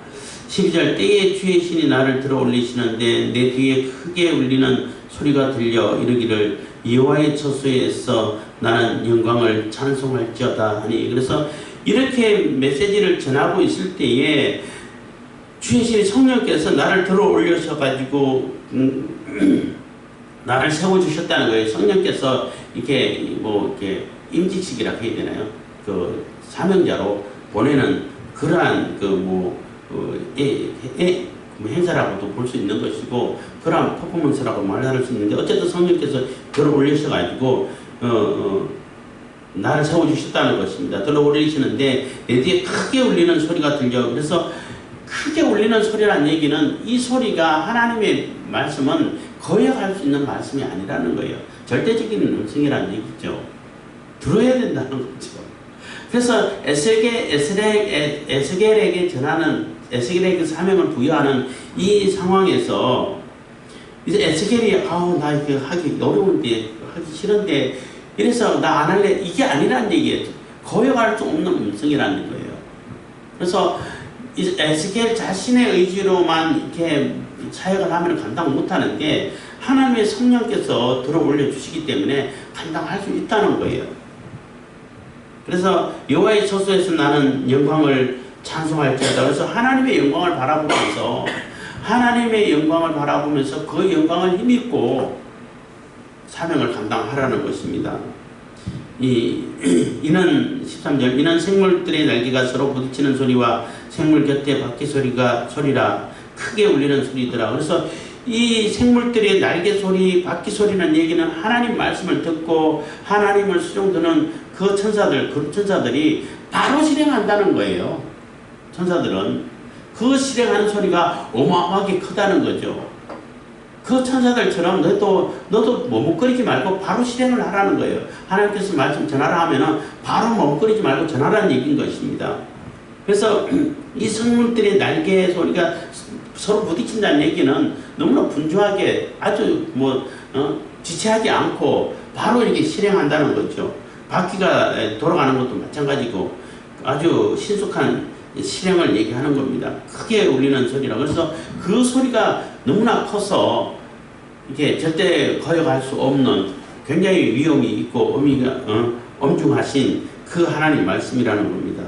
12절 때에 주의 신이 나를 들어 올리시는데 내 뒤에 크게 울리는 소리가 들려 이르기를 여호와의 처소에서 나는 영광을 찬송할지어다 하니. 그래서 이렇게 메시지를 전하고 있을 때에 주의 신이 성령께서 나를 들어 올려셔가지고 나를 세워주셨다는 거예요. 성령께서 이렇게 이렇게 임직식이라고 해야 되나요? 그 사명자로 보내는 그러한 행사라고도 볼 수 있는 것이고 그러한 퍼포먼스라고 말할 수 있는데 어쨌든 성령께서 들어 올리셔가지고 나를 세워주셨다는 것입니다. 들어 올리시는데 내 뒤에 크게 울리는 소리가 들려. 그래서 크게 울리는 소리란 얘기는 이 소리가 하나님의 말씀은 거역할 수 있는 말씀이 아니라는 거예요. 절대적인 음성이라는 얘기죠. 들어야 된다는 거죠. 그래서 에스겔에게 전하는 에스겔에게 사명을 부여하는 이 상황에서 이제 에스겔이 나 이거 하기 어려운데 하기 싫은데 이래서 나 안 할래 이게 아니라는 얘기예요. 거역할 수 없는 음성이라는 거예요. 그래서 에스겔 자신의 의지로만 이렇게 사역을 하면 감당 못하는데 하나님의 성령께서 들어 올려주시기 때문에 감당할 수 있다는 거예요. 그래서 여호와의 처소에서 나는 영광을 찬송할지어다. 그래서 하나님의 영광을 바라보면서 그 영광을 힘입고 사명을 감당하라는 것입니다. 이는 13절 이는 생물들의 날개가 서로 부딪히는 소리와 생물 곁에 바퀴 소리라 크게 울리는 소리더라. 그래서 이 생물들의 날개 소리, 바퀴 소리는 얘기는 하나님 말씀을 듣고 하나님을 수종드는 그 천사들이 바로 실행한다는 거예요. 천사들은 그 실행하는 소리가 어마어마하게 크다는 거죠. 그 천사들처럼 너도 머뭇거리지 말고 바로 실행을 하라는 거예요. 하나님께서 말씀 전하라 하면은 바로 머뭇거리지 말고 전하라는 얘기인 것입니다. 그래서 이 생물들의 날개 소리가 서로 부딪힌다는 얘기는 너무나 분주하게 아주 지체하지 않고 바로 이렇게 실행한다는 거죠. 바퀴가 돌아가는 것도 마찬가지고 아주 신속한 실행을 얘기하는 겁니다. 크게 울리는 소리라. 그래서 그 소리가 너무나 커서 이게 절대 거역할 수 없는 굉장히 위험이 있고 엄중하신 그 하나님 말씀이라는 겁니다.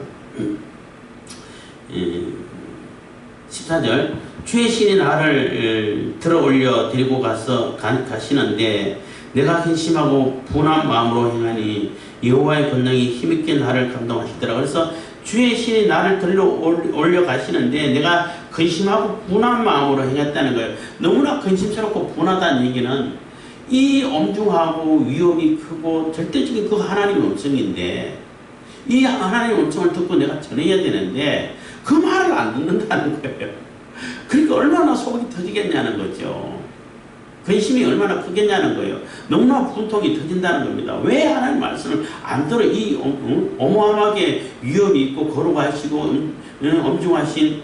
14절 주의 신이 나를 들어 올려 데리고 가시는데 내가 근심하고 분한 마음으로 행하니 여호와의 권능이 힘있게 나를 감동하시더라. 그래서 주의 신이 나를 들러 올려 가시는데 내가 근심하고 분한 마음으로 행했다는 거예요. 너무나 근심스럽고 분하다는 얘기는 이 엄중하고 위험이 크고 절대적인 그 하나님의 음성인데 이 하나님의 음성을 듣고 내가 전해야 되는데 그 말을 안 듣는다는 거예요. 그러니까 얼마나 속이 터지겠냐는 거죠. 근심이 얼마나 크겠냐는 거예요. 너무나 분통이 터진다는 겁니다. 왜 하나님 말씀을 안 들어? 이 어마어마하게 위험이 있고 거룩하시고 엄중하신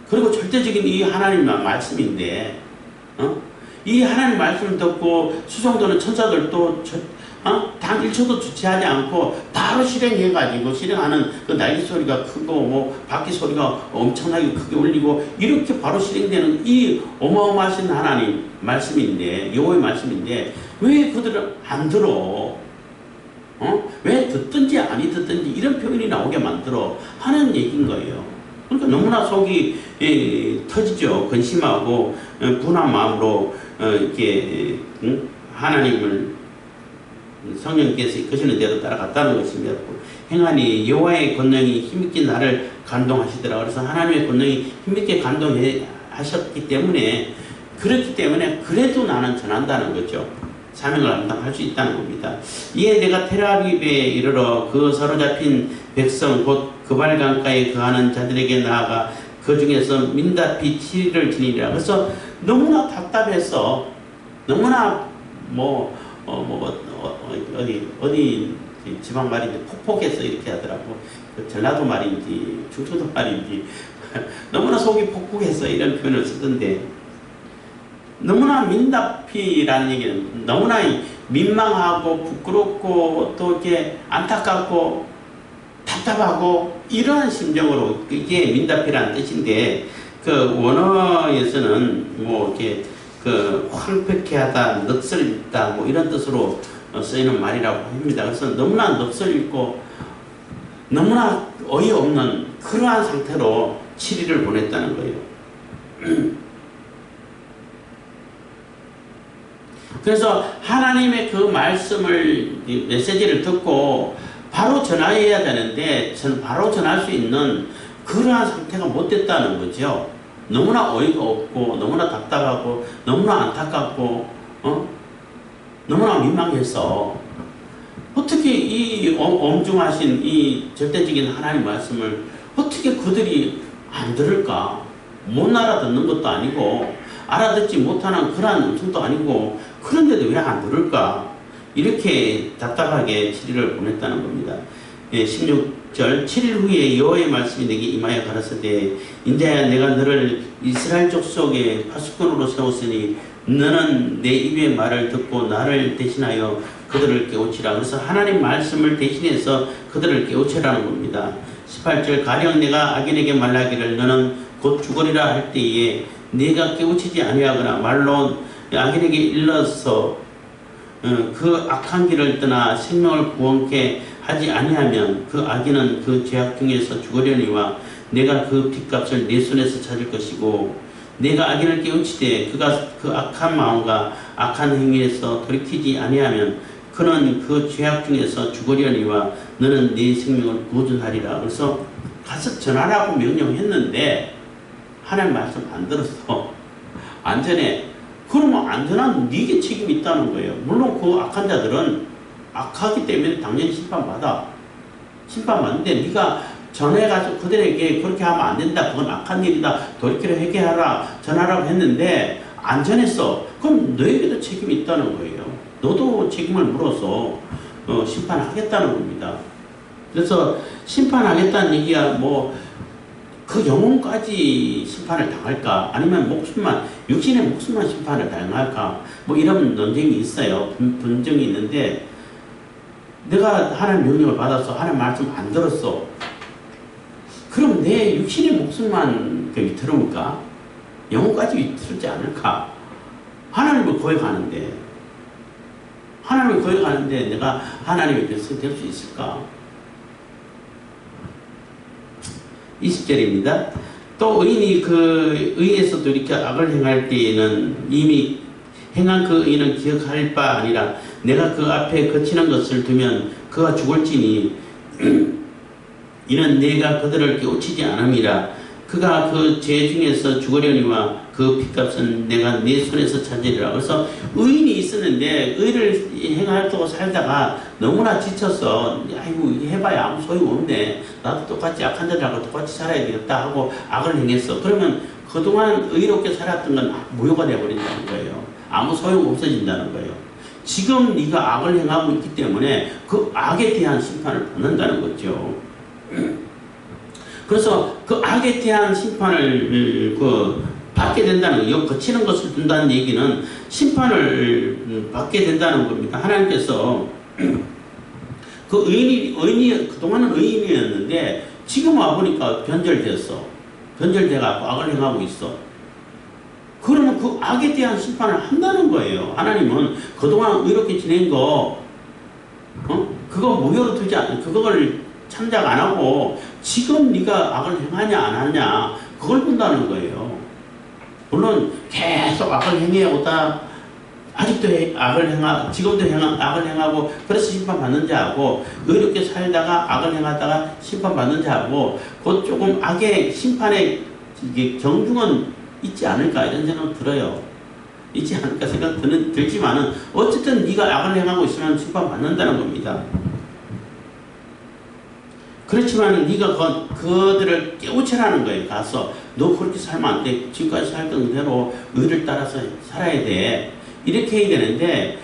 그리고 절대적인 이 하나님 말씀인데 이 하나님 말씀을 듣고 수종도는 천사들도 단 1초도 주체하지 않고 바로 실행해가지고 실행하는 그 날개 소리가 크고 바퀴 소리가 엄청나게 크게 울리고 이렇게 바로 실행되는 이 어마어마하신 하나님 말씀인데 여호와의 말씀인데 왜 그들은 안 들어? 왜 듣든지 아니 듣든지 이런 표현이 나오게 만들어 하는 얘기인 거예요. 그러니까 너무나 속이 터지죠. 근심하고 분한 마음으로 이렇게 하나님을 성령께서 이끄시는 대로 따라갔다는 것입니다. 행하니 여호와의 권능이 힘있게 나를 감동하시더라. 그래서 하나님의 권능이 힘있게 감동하셨기 때문에 그렇기 때문에 그래도 나는 전한다는 거죠. 사명을 감당할 수 있다는 겁니다. 이에 내가 텔아비브에 이르러 그 사로잡힌 백성 곧 그발 강가에 거하는 자들에게 나아가 그 중에서 민다피 7일을 지니라. 그래서 너무나 답답해서 너무나 어디 지방 말인지 폭폭해서 이렇게 하더라고. 그 전라도 말인지 충청도 말인지 너무나 속이 폭폭해서 이런 표현을 쓰던데, 너무나 민다피라는 얘기는 너무나 민망하고 부끄럽고 또 이렇게 안타깝고 답답하고 이러한 심정으로, 이게 민다피라는 뜻인데 그 원어에서는 뭐 이렇게 그 황폐케하다, 넋을 뭐 이런 뜻으로 쓰이는 말이라고 합니다. 그래서 너무나 넋을 잃고 너무나 어이없는 그러한 상태로 7일을 보냈다는 거예요. 그래서 하나님의 그 말씀을, 메시지를 듣고 바로 전화해야 되는데 바로 전할 수 있는 그러한 상태가 못 됐다는 거죠. 너무나 어이가 없고 너무나 답답하고 너무나 안타깝고 너무나 민망해서 어떻게 이 엄중하신 이 절대적인 하나님 말씀을 어떻게 그들이 안 들을까? 못 알아듣는 것도 아니고 알아듣지 못하는 그러한 음성도 아니고 그런데도 왜 안 들을까? 이렇게 답답하게 7일을 보냈다는 겁니다. 16절 7일 후에 여호와의 말씀이 내게 임하여 가라사대 인자야 내가 너를 이스라엘 족속의 파수꾼으로 세웠으니 너는 내 입의 말을 듣고 나를 대신하여 그들을 깨우치라. 그래서 하나님 말씀을 대신해서 그들을 깨우치라는 겁니다. 18절 가령 내가 악인에게 말하기를 너는 곧 죽으리라 할 때에 네가 깨우치지 아니하거나 말로 악인에게 일러서 그 악한 길을 떠나 생명을 구원케 하지 아니하면 그 악인은 그 죄악 중에서 죽으려니와 내가 그 핏값을 내 손에서 찾을 것이고 내가 악인을 깨우치되 그가 그 악한 마음과 악한 행위에서 돌이키지 아니하면 그는 그 죄악 중에서 죽으려니와 너는 네 생명을 구원하리라. 그래서 가서 전하라고 명령했는데 하나님 말씀 안 들었어. 안 전해. 그러면 안 전하면 네게 책임이 있다는 거예요. 물론 그 악한 자들은 악하기 때문에 당연히 심판받아. 심판받는데 네가 전해가지고 그들에게 그렇게 하면 안 된다. 그건 악한 일이다. 돌이키려 회개하라. 전하라고 했는데 안 전했어. 그럼 너에게도 책임이 있다는 거예요. 너도 책임을 물어서 심판하겠다는 겁니다. 그래서 심판하겠다는 얘기가 그 영혼까지 심판을 당할까? 아니면 목숨만, 육신의 목숨만 심판을 당할까? 이런 논쟁이 있어요. 분쟁이 있는데, 내가 하나님 명령을 받아서 하나님 말씀 안 들었어. 그럼 내 육신의 목숨만 위태로울까? 영혼까지 위태롭지 않을까? 하나님을 고백하는데, 내가 하나님의 백성이 될 수 있을까? 20절입니다. 또 의인이 그 의에서도 이렇게 악을 행할 때에는 이미 행한 그 의인은 기억할 바 아니라 내가 그 앞에 거치는 것을 두면 그가 죽을지니 이는 내가 그들을 깨우치지 않음이라. 그가 그 죄 중에서 죽으려니와 그 핏값은 내가 내 손에서 찾으리라. 그래서 의인이 있었는데 의를 행하려고 살다가 너무나 지쳐서 아이고 해봐야 아무 소용없네. 나도 똑같이 악한 자들하고 똑같이 살아야 되겠다 하고 악을 행했어. 그러면 그동안 의롭게 살았던 건 무효가 되어버린다는 거예요. 아무 소용 없어진다는 거예요. 지금 네가 악을 행하고 있기 때문에 그 악에 대한 심판을 받는다는 거죠. 그래서 그 악에 대한 심판을 받게 된다는 거예요. 거치는 것을 둔다는 얘기는 심판을 받게 된다는 겁니다. 하나님께서 그 의인이 그동안은 의인이었는데 지금 와보니까 변절됐어. 변절돼갖고 악을 행하고 있어. 그러면 그 악에 대한 심판을 한다는 거예요. 하나님은 그동안 의롭게 지낸 거 그거 무효로 두지 않는, 그걸 참작 안 하고 지금 네가 악을 행하냐 안 하냐 그걸 본다는 거예요. 물론 계속 악을 행해 오다 아직도 지금도 악을 행하고 그래서 심판받는 자하고 의롭게 살다가 악을 행하다가 심판받는 자하고 곧 조금 악의 심판의 경중은 있지 않을까 이런 생각 들어요. 있지 않을까 생각 들지만은 어쨌든 네가 악을 행하고 있으면 심판받는다는 겁니다. 그렇지만 네가 그들을 깨우치라는 거예요. 가서 너 그렇게 살면 안 돼. 지금까지 살던 그대로 의를 따라서 살아야 돼. 이렇게 해야 되는데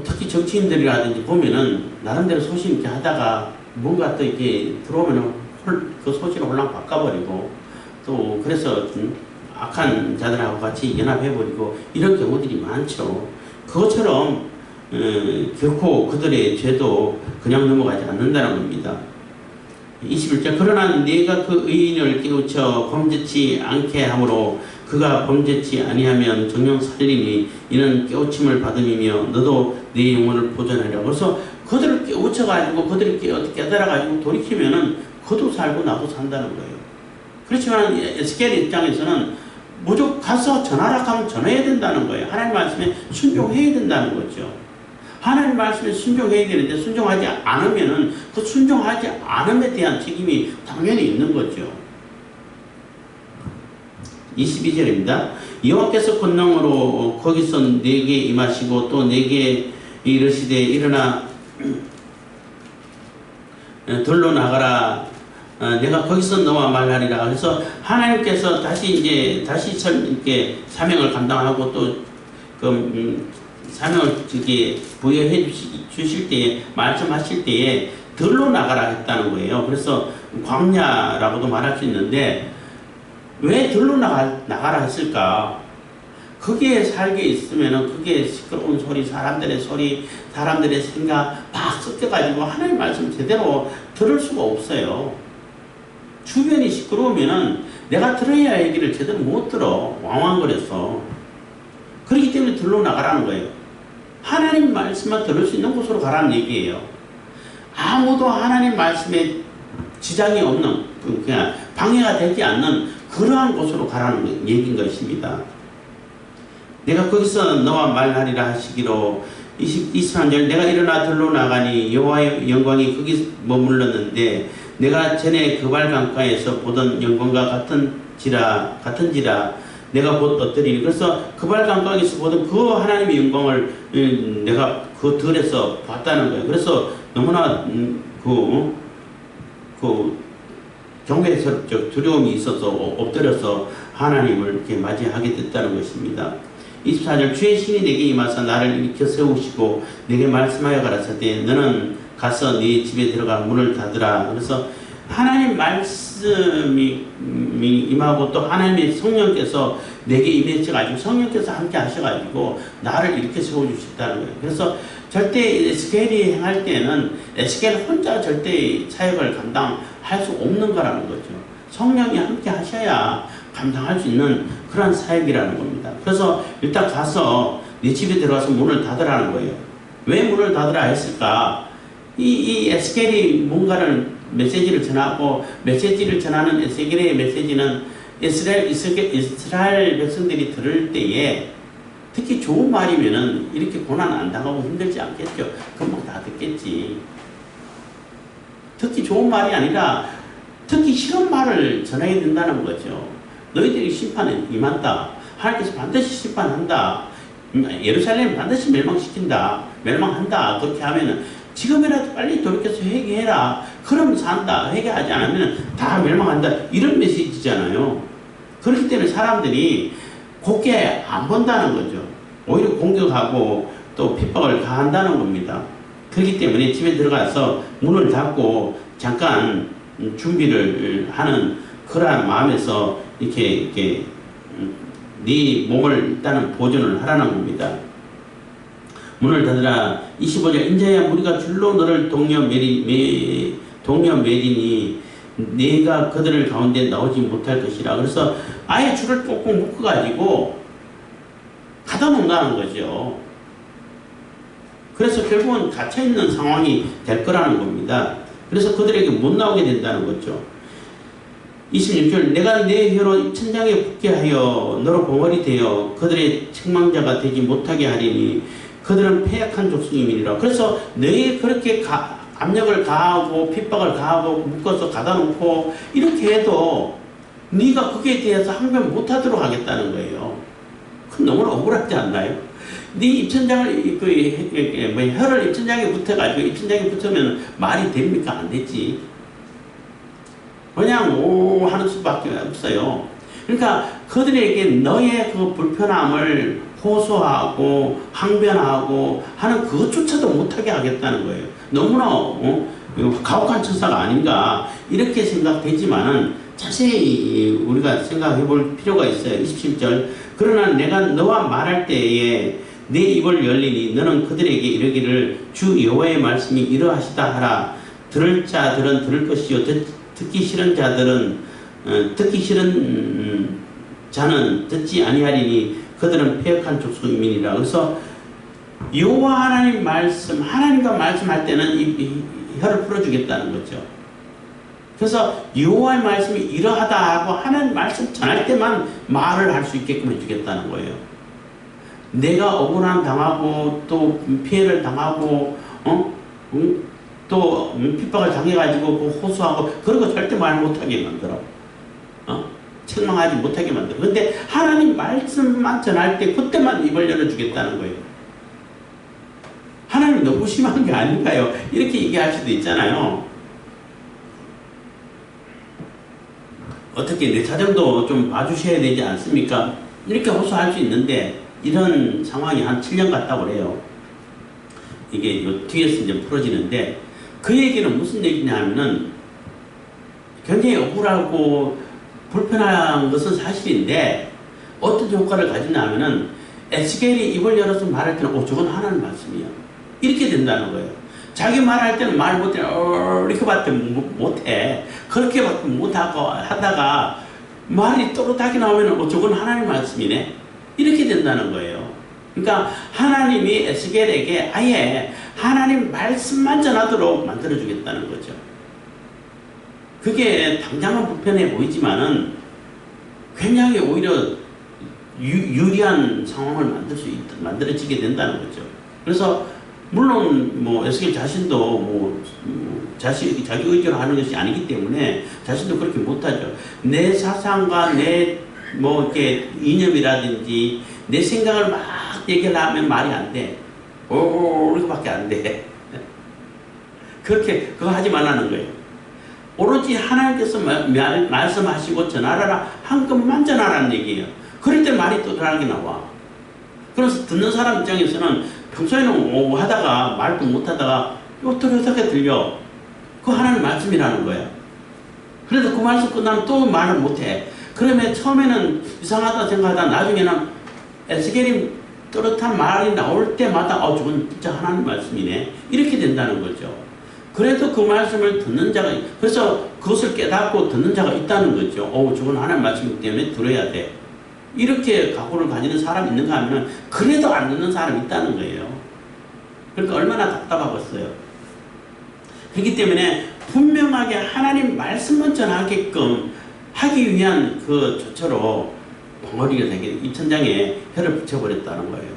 특히 정치인들이라든지 보면은 나름대로 소신 있게 하다가 뭔가 또 이렇게 들어오면은 그 소신을 홀랑 바꿔버리고 또 그래서 좀 악한 자들하고 같이 연합해버리고 이런 경우들이 많죠. 그것처럼 결코 그들의 죄도 그냥 넘어가지 않는다는 겁니다. 21절 그러나 네가 그 의인을 깨우쳐 범죄치 않게 하므로 그가 범죄치 아니하면 정녕 살리니 이는 깨우침을 받음이며 너도 네 영혼을 보존하려. 그래서 그들을 깨우쳐가지고 그들이 깨달아가지고 돌이키면은 그도 살고 나도 산다는 거예요. 그렇지만 에스겔 입장에서는 무조건 가서 전하라 하면 전해야 된다는 거예요. 하나님 말씀에 순종해야 된다는 거죠. 하나님 말씀에 순종해야 되는데 순종하지 않으면은 그 순종하지 않음에 대한 책임이 당연히 있는 거죠. 22절입니다. 여호와께서 권능으로 거기서 내게 임하시고 또 내게 이르시되 일어나 들로 나가라. 내가 거기서 너와 말하리라. 그래서 하나님께서 다시 이렇게 사명을 감당하고 또 사명을 부여해 주실 때에 말씀하실 때에 들로 나가라 했다는 거예요. 그래서 광야라고도 말할 수 있는데 왜 들로 나가라 했을까? 거기에 살게 있으면은 그게 시끄러운 소리, 사람들의 생각 막 섞여가지고 하나님 말씀 제대로 들을 수가 없어요. 주변이 시끄러우면은 내가 들어야 할 얘기를 제대로 못 들어. 왕왕거려서. 그렇기 때문에 들로 나가라는 거예요. 하나님 말씀만 들을 수 있는 곳으로 가라는 얘기예요. 아무도 하나님 말씀에 지장이 없는, 그냥 방해가 되지 않는 그러한 곳으로 가라는 얘기인 것입니다. 내가 거기서 너와 말하리라 하시기로 23절 내가 일어나 들로 나가니 여호와의 영광이 거기 머물렀는데 내가 전에 그발 강가에서 보던 영광과 같은지라 내가 곧 어떠리니. 그래서 그발 강가에서 보던 그 하나님의 영광을 내가 그 들에서 봤다는 거예요. 그래서 너무나 경외스럽죠. 두려움이 있어서 엎드려서 하나님을 이렇게 맞이하게 됐다는 것입니다. 24절 주의 신이 내게 임하사 나를 일으켜 세우시고 내게 말씀하여 가라사대 너는 가서 네 집에 들어가 문을 닫으라. 그래서 하나님 말씀이 임하고 또 하나님의 성령께서 내게 임하셔가지고 성령께서 함께 하셔가지고 나를 이렇게 세워주셨다는 거예요. 그래서 절대 에스겔이 행할 때는 에스겔 혼자 절대 사역을 감당할 수 없는 거라는 거죠. 성령이 함께 하셔야 감당할 수 있는 그런 사역이라는 겁니다. 그래서 일단 가서 네 집에 들어가서 문을 닫으라는 거예요. 왜 문을 닫으라 했을까? 이 에스겔이 뭔가를 메시지를 전하고 메시지를 전하는 에스겔의 메시지는 이스라엘 백성들이 들을 때에 특히 좋은 말이면은 이렇게 고난 안 당하고 힘들지 않겠죠. 금방 다 듣겠지. 특히 좋은 말이 아니라 특히 싫은 말을 전해야 된다는 거죠. 너희들이 심판에 임한다. 하나님께서 반드시 심판한다. 예루살렘 반드시 멸망시킨다. 멸망한다. 그렇게 하면은 지금이라도 빨리 돌이켜서 회개해라. 그럼 산다. 회개하지 않으면 다 멸망한다. 이런 메시지잖아요. 그렇기 때문에 사람들이 곱게 안 본다는 거죠. 오히려 공격하고 또 핍박을 가한다는 겁니다. 그렇기 때문에 집에 들어가서 문을 닫고 잠깐 준비를 하는 그러한 마음에서 이렇게 네 몸을 일단은 보존을 하라는 겁니다. 문을 닫으라. 25절 인자야 무리가 줄로 너를 동여 매리니 네가 그들을 가운데 나오지 못할 것이라. 그래서 아예 줄을 꼭꼭 묶어가지고 가다 놓는다는 거죠. 그래서 결국은 갇혀있는 상황이 될 거라는 겁니다. 그래서 그들에게 못 나오게 된다는 거죠. 26절 내가 내 혀로 입천장에 붙게 하여 너로 봉헌이 되어 그들의 책망자가 되지 못하게 하리니 그들은 패역한 족속임이니라. 그래서 너희 그렇게 압력을 가하고 핍박을 가하고 묶어서 가다 놓고 이렇게 해도 네가 거기에 대해서 항변 못하도록 하겠다는 거예요. 그건 너무나 억울하지 않나요? 네 입천장을 혀를 입천장에 붙어가지고 입천장에 붙으면 말이 됩니까? 안 되지. 그냥 오 하는 수밖에 없어요. 그러니까 그들에게 너의 그 불편함을 호소하고 항변하고 하는 그것조차도 못하게 하겠다는 거예요. 너무나 가혹한 처사가 아닌가 이렇게 생각되지만은 자세히 우리가 생각해 볼 필요가 있어요. 27절 그러나 내가 너와 말할 때에 내 입을 열리니 너는 그들에게 이르기를 주 여호와의 말씀이 이러하시다 하라. 들을 자들은 들을 것이요 듣기 싫은 자들은 듣기 싫은 자는 듣지 아니하리니 그들은 패역한 족속임이니라. 그래서 여호와 하나님 말씀 하나님과 말씀할 때는 이 혀를 풀어주겠다는 거죠. 그래서 여호와의 말씀이 이러하다 하고 하나님 말씀 전할 때만 말을 할 수 있게끔 해주겠다는 거예요. 내가 억울함 당하고 또 피해를 당하고 또 핍박을 당해가지고 그 호소하고 그런 거 절대 말 못하게 만들어. 책망하지 못하게 만들어. 근데 하나님 말씀만 전할 때 그때만 입을 열어주겠다는 거예요. 하나님 너무 심한 게 아닌가요? 이렇게 얘기할 수도 있잖아요. 어떻게 내 사정도 좀 봐주셔야 되지 않습니까? 이렇게 호소할 수 있는데 이런 상황이 한 7년 갔다고 그래요. 이게 요 뒤에서 이제 풀어지는데 그 얘기는 무슨 얘기냐 하면은 굉장히 억울하고 불편한 것은 사실인데 어떤 효과를 가지냐 하면은 에스겔이 입을 열어서 말할 때는 저건 하나님 말씀이야. 이렇게 된다는 거예요. 자기 말할 때는 말 못해. 이렇게 밖에 못해. 그렇게 밖에 못하고 하다가 말이 또렷하게 나오면 저건 하나님 말씀이네. 이렇게 된다는 거예요. 그러니까 하나님이 에스겔에게 아예 하나님 말씀만 전하도록 만들어주겠다는 거죠. 그게 당장은 불편해 보이지만은 굉장히 오히려 유리한 상황을 만들어지게 된다는 거죠. 그래서 물론 에스겔 자신도 자기 의지로 하는 것이 아니기 때문에 자신도 그렇게 못하죠. 내 사상과 내 이렇게 이념이라든지 내 생각을 막 얘기를 하면 말이 안 돼. 이렇게밖에 안 돼. 그렇게 그거 하지 말라는 거예요. 오로지 하나님께서 말씀하시고 전하라 한 것만 전하라는 얘기예요. 그럴 때 말이 또다르게 나와. 그래서 듣는 사람 입장에서는 평소에는 하다가 말도 못하다가 또렷하게 들려. 그거 하나님 말씀이라는 거야. 그래서 그 말씀 끝나면 또 말을 못해. 그러면 처음에는 이상하다 생각하다 나중에는 에스겔이 또렷한 말이 나올 때마다 저건 진짜 하나님 말씀이네. 이렇게 된다는 거죠. 그래도 그 말씀을 듣는 자가 그래서 그것을 깨닫고 듣는 자가 있다는 거죠. 저건 하나님 말씀이기 때문에 들어야 돼. 이렇게 각오를 가지는 사람이 있는가 하면 그래도 안 듣는 사람이 있다는 거예요. 그러니까 얼마나 답답하겠어요. 그렇기 때문에 분명하게 하나님 말씀만 전하게끔 하기 위한 그 조처로 벙어리가 되게 입천장에 혀를 붙여버렸다는 거예요.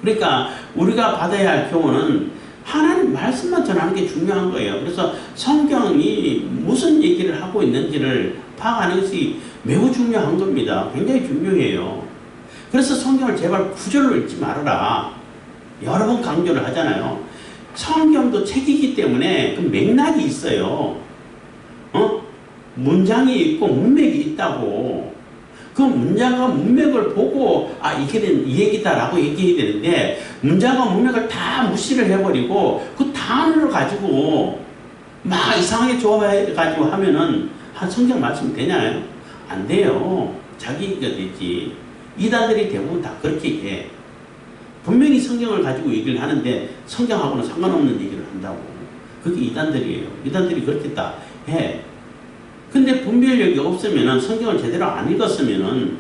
그러니까 우리가 받아야 할 교훈은 하나님 말씀만 전하는 게 중요한 거예요. 그래서 성경이 무슨 얘기를 하고 있는지를 파악하는 것이 매우 중요한 겁니다. 굉장히 중요해요. 그래서 성경을 제발 구절로 읽지 말아라. 여러 번 강조를 하잖아요. 성경도 책이기 때문에 그 맥락이 있어요. 문장이 있고 문맥이 있다고. 그 문장과 문맥을 보고 이게 이 얘기다라고 얘기해야 되는데 문장과 문맥을 다 무시를 해버리고 그 단어를 가지고 막 이상하게 조합해가지고 하면은 성경 말씀이 되냐요? 안 돼요. 자기 얘기가 되지. 이단들이 대부분 다 그렇게 해. 분명히 성경을 가지고 얘기를 하는데 성경하고는 상관없는 얘기를 한다고. 그게 이단들이에요. 이단들이 그렇게 다 해. 근데 분별력이 없으면은 성경을 제대로 안 읽었으면은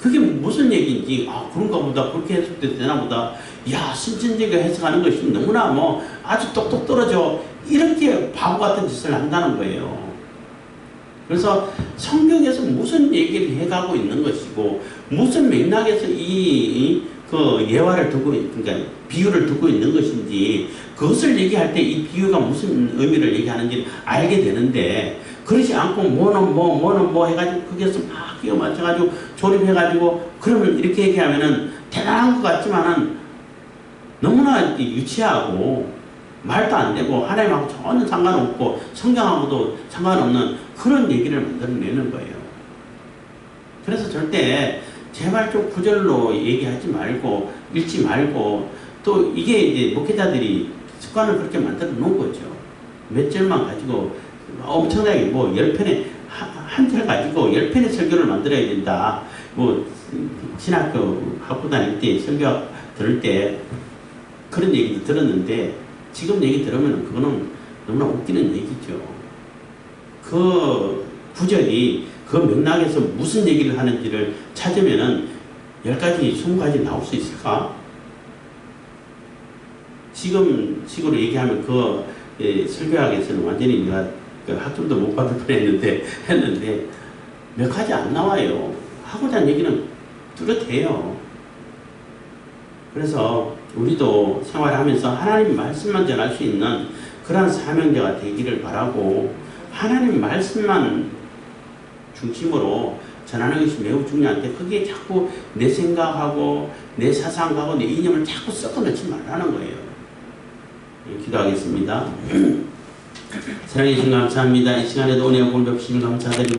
그게 무슨 얘기인지 그런가 보다 그렇게 해석돼도 되나 보다. 야, 신천지가 해석하는 것이 너무나 아주 똑똑 떨어져. 이렇게 바보 같은 짓을 한다는 거예요. 그래서 성경에서 무슨 얘기를 해가고 있는 것이고 무슨 맥락에서 그 예화를 두고 그러니까 비유를 두고 있는 것인지 그것을 얘기할 때 이 비유가 무슨 의미를 얘기하는지 알게 되는데 그러지 않고 뭐는 뭐 해가지고 거기에서 막 끼워 맞춰가지고 조립해가지고 그러면 이렇게 얘기하면은 대단한 것 같지만은 너무나 유치하고 말도 안 되고 하나님하고 전혀 상관없고 성경하고도 상관없는 그런 얘기를 만들어내는 거예요. 그래서 절대 제발 좀 구절로 얘기하지 말고 읽지 말고 또 이게 이제 목회자들이 습관을 그렇게 만들어 놓은 거죠. 몇 절만 가지고 엄청나게 뭐 10편에 한 절 가지고 10편의 설교를 만들어야 된다. 뭐 신학교 학부 다닐 때 설교 들을 때 그런 얘기도 들었는데 지금 얘기 들으면 그거는 너무나 웃기는 얘기죠. 그 구절이 그 맥락에서 무슨 얘기를 하는지를 찾으면은 10가지, 20가지 나올 수 있을까? 지금 식으로 얘기하면 그 설교학에서는 완전히 내가 그 학점도 못 받을 뻔했는데 몇 가지 안 나와요. 하고자 하는 얘기는 뚜렷해요. 그래서 우리도 생활하면서 하나님 말씀만 전할 수 있는 그러한 사명자가 되기를 바라고 하나님 말씀만 중심으로 전하는 것이 매우 중요한데 거기에 자꾸 내 생각하고 내 사상하고 내 이념을 자꾸 섞어 넣지 말라는 거예요. 기도하겠습니다. 사랑해 주신 감사합니다. 이 시간에도 은혜와 복 주시면 감사드립니다.